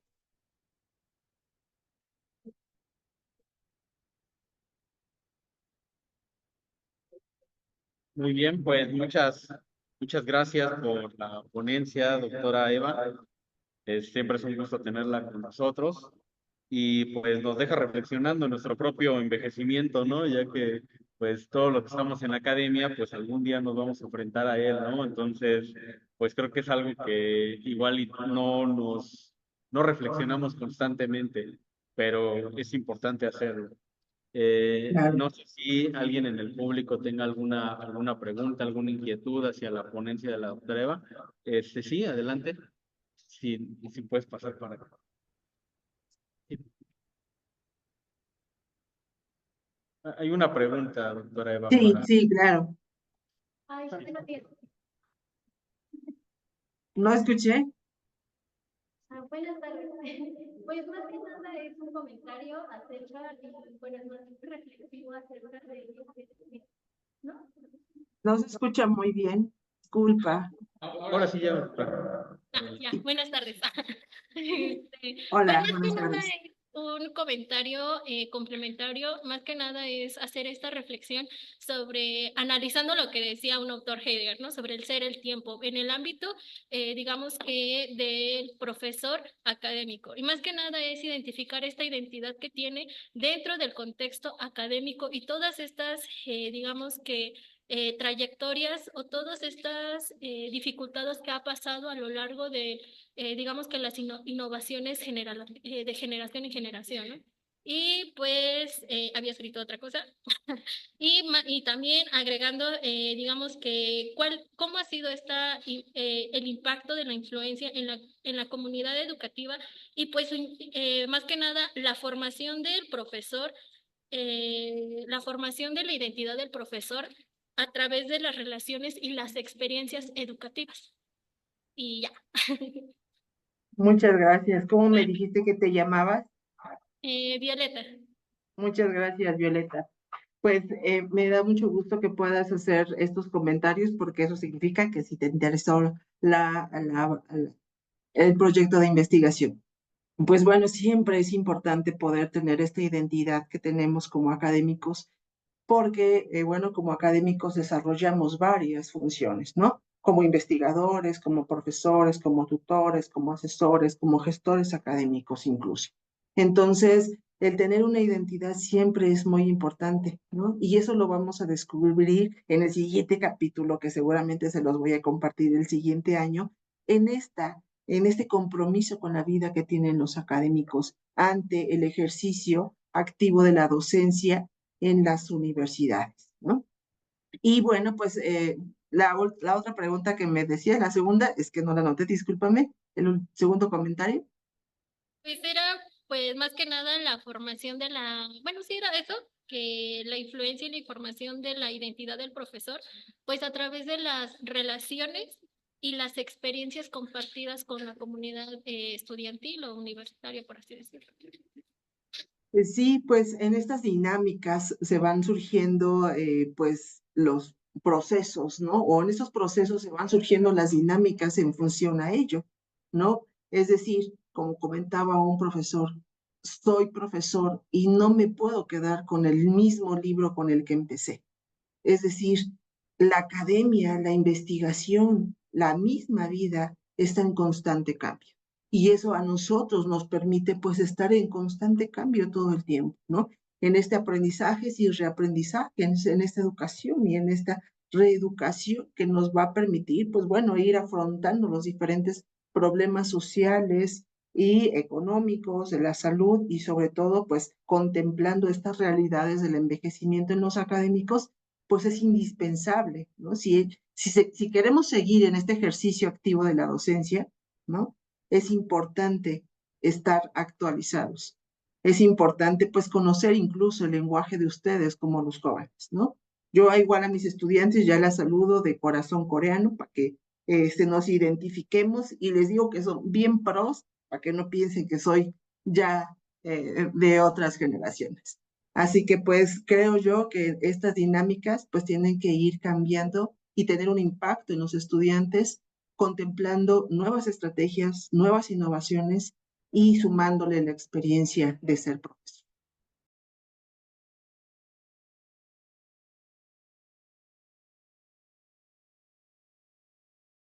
Muy bien, pues muchas gracias por la ponencia, doctora Eva. Siempre es un gusto tenerla con nosotros y pues nos deja reflexionando en nuestro propio envejecimiento, ¿no? Ya que pues todos los que estamos en la academia, pues algún día nos vamos a enfrentar a él, ¿no? Entonces, pues creo que es algo que igual y no reflexionamos constantemente, pero es importante hacerlo. Claro. No sé si alguien en el público tenga alguna pregunta, alguna inquietud hacia la ponencia de la doctora Eva. Sí, adelante. Si puedes pasar para acá. Hay una pregunta, doctora Eva, Sí, para... sí, claro. Ay, buenos días. No escuché. Buenas tardes. Pues más que nada es un comentario acerca, y bueno, es más reflexivo acerca de, ¿no? No se escucha muy bien. Disculpa. Ahora sí ya. Ya, buenas tardes. Pues Hola, más que buenas nada tardes. es un comentario complementario, más que nada es hacer esta reflexión sobre, analizando lo que decía un autor Heidegger, ¿no? Sobre el ser, el tiempo, en el ámbito, digamos que del profesor académico. Y más que nada es identificar esta identidad que tiene dentro del contexto académico y todas estas, digamos que trayectorias o todas estas dificultades que ha pasado a lo largo de, digamos que las innovaciones de generación en generación, ¿no? Y pues había escrito otra cosa. Y también agregando, digamos que cómo ha sido el impacto de la influencia en la comunidad educativa y pues más que nada la formación del profesor, la formación de la identidad del profesor a través de las relaciones y las experiencias educativas. Y ya. Muchas gracias. ¿Cómo me dijiste que te llamabas? Violeta. Muchas gracias, Violeta. Pues me da mucho gusto que puedas hacer estos comentarios porque eso significa que sí te interesó el proyecto de investigación. Pues bueno, siempre es importante poder tener esta identidad que tenemos como académicos porque, bueno, como académicos desarrollamos varias funciones, ¿no? Como investigadores, como profesores, como tutores, como asesores, como gestores académicos incluso. Entonces, el tener una identidad siempre es muy importante, ¿no? Y eso lo vamos a descubrir en el siguiente capítulo, que seguramente se los voy a compartir el siguiente año, en este compromiso con la vida que tienen los académicos ante el ejercicio activo de la docencia en las universidades, ¿no? Y bueno, pues la otra pregunta que me decía, la segunda, es que no la noté, discúlpame, el segundo comentario. Pues era, pues más que nada la formación de bueno, sí era eso, que la influencia y la información de la identidad del profesor, pues a través de las relaciones y las experiencias compartidas con la comunidad estudiantil o universitaria, por así decirlo. Sí, pues en estas dinámicas se van surgiendo pues los procesos, ¿no? O en esos procesos se van surgiendo las dinámicas en función a ello, ¿no? Es decir, como comentaba un profesor, soy profesor y no me puedo quedar con el mismo libro con el que empecé. Es decir, la academia, la investigación, la misma vida está en constante cambio. Y eso a nosotros nos permite pues estar en constante cambio todo el tiempo, ¿no? En este aprendizaje y reaprendizaje, en esta educación y en esta reeducación que nos va a permitir, pues bueno, ir afrontando los diferentes problemas sociales y económicos de la salud y sobre todo pues contemplando estas realidades del envejecimiento en los académicos pues es indispensable, ¿no? Si queremos seguir en este ejercicio activo de la docencia, ¿no? Es importante estar actualizados. Es importante, pues, conocer incluso el lenguaje de ustedes como los jóvenes, ¿no? Yo igual a mis estudiantes ya las saludo de corazón coreano para que nos identifiquemos y les digo que son bien pros para que no piensen que soy ya de otras generaciones. Así que pues creo yo que estas dinámicas pues tienen que ir cambiando y tener un impacto en los estudiantes, contemplando nuevas estrategias, nuevas innovaciones y sumándole la experiencia de ser profesor.